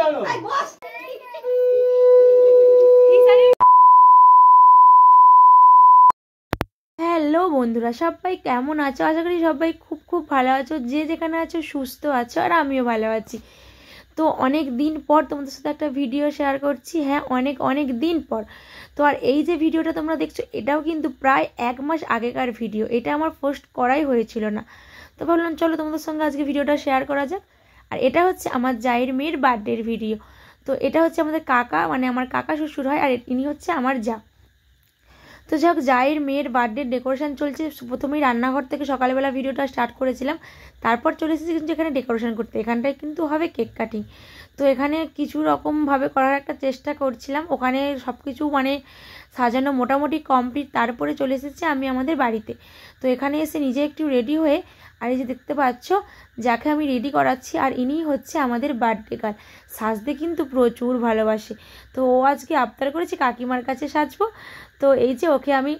Hello বন্ধুরা, সবাই কেমন আছো? আশা করি সবাই খুব খুব ভালো আছো, যে যেখানে আছো সুস্থ আছো, আর আমিও ভালো আছি। তো অনেক দিন পর তোমাদের সাথে একটা ভিডিও শেয়ার করছি। হ্যাঁ, অনেক অনেক দিন পর। তো আর এই যে ভিডিওটা তোমরা দেখছো, এটাও কিন্তু প্রায় 1 মাস আগেকার ভিডিও। এটা আমার পোস্ট করাই হয়েছিল না, তো ভাবলাম চলো তোমাদের সঙ্গে আজকে ভিডিওটা শেয়ার করা যাক। আর এটা হচ্ছে আমার জায়ের মেয়ের বার্থডের ভিডিও। তো এটা হচ্ছে আমাদের কাকা, মানে আমার কাকা শ্বশুর হয়, আর ইনি হচ্ছে আমার যা। তো যাই হোক, জায়ের মেয়ের বার্থডে ডেকোরেশন চলছে। প্রথমেই রান্নাঘর থেকে সকালবেলা ভিডিওটা স্টার্ট করেছিলাম, তারপর চলে এসেছি কিন্তু এখানে ডেকোরেশন করতে। এখানটায় কিন্তু হবে কেক কাটিং। তো এখানে কিছু রকমভাবে করার একটা চেষ্টা করছিলাম। ওখানে সব কিছু মানে সাজানো মোটামুটি কমপ্লিট, তারপরে চলে এসেছি আমি আমাদের বাড়িতে। তো এখানে এসে নিজে একটু রেডি হয়ে, আর এই যে দেখতে পাচ্ছ যাকে আমি রেডি করাচ্ছি, আর ইনি হচ্ছে আমাদের বার্থডে গার্ল। সাজতে কিন্তু প্রচুর ভালোবাসে। তো ও আজকে আবদার করেছে কাকিমার কাছে সাজবো। তো এই যে ওকে আমি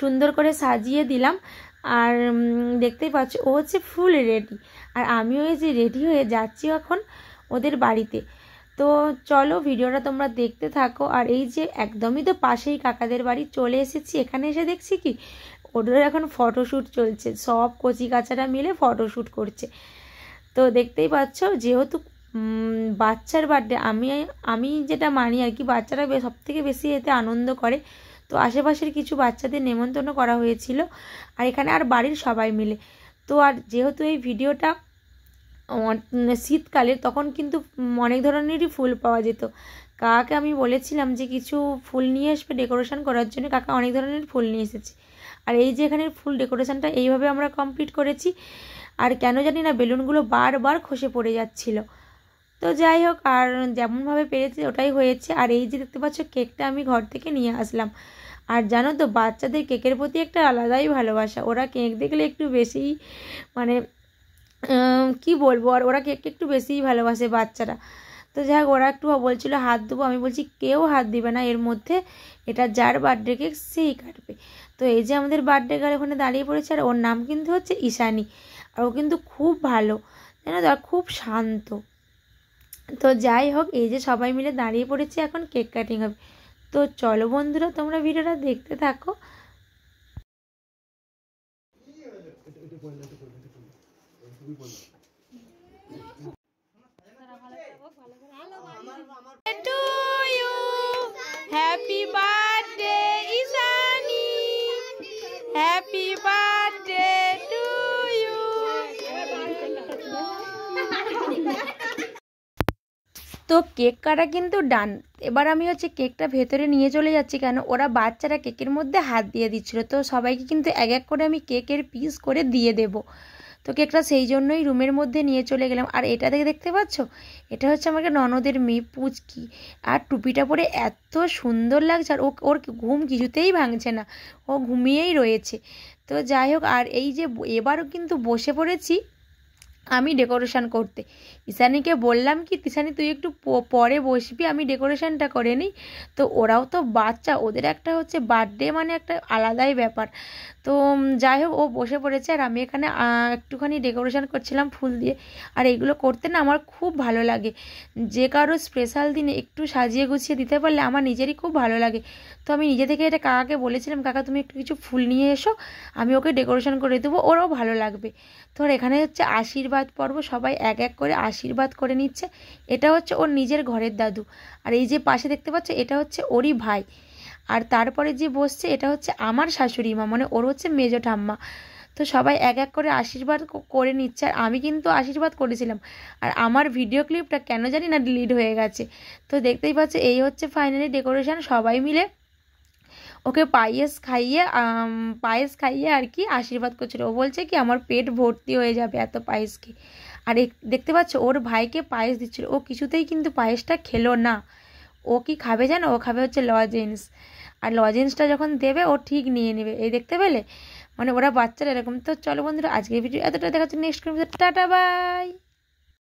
সুন্দর করে সাজিয়ে দিলাম। আর দেখতেই পাচ্ছ ও হচ্ছে ফুল রেডি, আর আমিও এই যে রেডি হয়ে যাচ্ছি এখন ওদের বাড়িতে। তো চলো ভিডিওটা তোমরা দেখতে থাকো। আর এই যে একদমই তো পাশেই কাকাদের বাড়ি চলে এসেছি। এখানে এসে দেখছি কি ওদের এখন ফটোশ্যুট চলছে, সব কচি কাচারা মিলে ফটোশ্যুট করছে। তো দেখতেই পাচ্ছ, যেহেতু বাচ্চার বার্থডে, আমি যেটা মানি আর কি, বাচ্চারা সব থেকে বেশি এতে আনন্দ করে। তো আশেপাশের কিছু বাচ্চাদের নেমন্তন্ন করা হয়েছিল, আর এখানে আর বাড়ির সবাই মিলে। তো আর যেহেতু এই ভিডিওটা শীতকালে, তখন কিন্তু অনেক ধরনেরই ফুল পাওয়া যেত। কাকাকে আমি বলেছিলাম যে কিছু ফুল নিয়ে আসবে ডেকোরেশন করার জন্য। কাকা অনেক ধরনের ফুল নিয়ে এসেছে। আর এই যে এখানের ফুল ডেকোরেশনটা এইভাবে আমরা কমপ্লিট করেছি। আর কেন জানি না বেলুনগুলো বারবার খসে পড়ে যাচ্ছিল। তো যাই হোক, আর যেমনভাবে পেরেছি ওটাই হয়েছে। আর এই যে দেখতে পাচ্ছ কেকটা আমি ঘর থেকে নিয়ে আসলাম। আর জানো তো, বাচ্চাদের কেকের প্রতি একটা আলাদাই ভালোবাসা। ওরা কেক দেখলে একটু বেশিই মানে কি বলবো, আর ওরা কেককে একটু বেশিই ভালোবাসে বাচ্চারা। তো যাই হোক, ওরা একটু বলছিল হাত দেবো, আমি বলছি কেউ হাত দিবে না এর মধ্যে, এটা যার বার্থডে কেক সেই কাটবে। তো এই যে আমাদের বার্থডে গার্ল ওখানে দাঁড়িয়ে পড়েছে, আর ওর নাম কিন্তু হচ্ছে ঈশানী। আর ও কিন্তু খুব ভালো, জানো তো, আর খুব শান্ত। তো যাই হোক, এই যে সবাই মিলে দাঁড়িয়ে পড়েছে, এখন কেক কাটিং হবে। তো চলো বন্ধুরা, তোমরা ভিডিওটা দেখতে থাকো। Happy birthday Ishani, happy birthday to you. তো কেক কাটা কিন্তু ডান। এবার আমি হচ্ছে কেকটা ভেতরে নিয়ে চলে যাচ্ছি, কেন ওরা বাচ্চারা কেকের মধ্যে হাত দিয়ে দিচ্ছিলো। তো সবাইকে কিন্তু এক এক করে আমি কেকের পিস করে দিয়ে দেব। তো কেকটা সেই জন্যই রুমের মধ্যে নিয়ে চলে গেলাম। আর এটা দেখতে পাচ্ছ, এটা হচ্ছে আমাকে ননদের মেয়ে পুচকি। আর টুপিটা পরে এত সুন্দর লাগছে, আর ওর ঘুম কিছুতেই ভাঙছে না, ও ঘুমিয়েই রয়েছে। তো যাই হোক, আর এই যে এবারও কিন্তু বসে পড়েছি আমি ডেকোরেশন করতে। ঈশানীকে বললাম কি, ঈশানী তুই একটু পরে বসবি, আমি ডেকোরেশনটা করে নিই। তো ওরাও তো বাচ্চা, ওদের একটা হচ্ছে বার্থডে মানে একটা আলাদাই ব্যাপার। তো যাই হোক, ও বসে পড়েছে, আর আমি এখানে একটুখানি ডেকোরেশন করছিলাম ফুল দিয়ে। আর এইগুলো করতে না আমার খুব ভালো লাগে। যে কারো স্পেশাল দিনে একটু সাজিয়ে গুছিয়ে দিতে পারলে আমার নিজেরই খুব ভালো লাগে। তো আমি নিজে থেকে এটা কাকাকে বলেছিলাম, কাকা তুমি একটু কিছু ফুল নিয়ে এসো, আমি ওকে ডেকোরেশন করে দেবো, ওরও ভালো লাগবে। তো আর এখানে হচ্ছে আশীর্বাদ পর্ব, সবাই এক এক করে আশীর্বাদ করে নিচ্ছে। এটা হচ্ছে ওর নিজের ঘরের দাদু। আর এই যে পাশে দেখতে পাচ্ছ, এটা হচ্ছে ওরই ভাই। আর তারপরে যে বসছে, এটা হচ্ছে আমার শাশুড়ি মা, মানে ওর হচ্ছে মেজো ঠাম্মা। তো সবাই এক এক করে আশীর্বাদ করে নিচ্ছে, আর আমি কিন্তু আশীর্বাদ করেছিলাম। আর আমার ভিডিও ক্লিপটা কেন জানি না ডিলিট হয়ে গেছে। তো দেখতেই পাচ্ছ, এই হচ্ছে ফাইনালি ডেকোরেশন। সবাই মিলে ওকে পায়েস খাইয়ে আর কি আশীর্বাদ করছিল। ও বলছে কি আমার পেট ভর্তি হয়ে যাবে এত পায়েস খেয়ে। আর দেখতে পাচ্ছ ওর ভাইকে পায়েস দিচ্ছিল, ও কিছুতেই কিন্তু পায়েসটা খেলো না। ও কি খাবে জানো, ও খাবে হচ্ছে লজেন্স। আর লজেন্সটা যখন দেবে ও ঠিক নিয়ে নেবে, এই দেখতে পেলে, মানে ওরা বাচ্চারা এরকম। তো চলো বন্ধুরা, আজকের ভিডিও এতটা দেখাচ্ছি, নেক্সট টাটা বাই।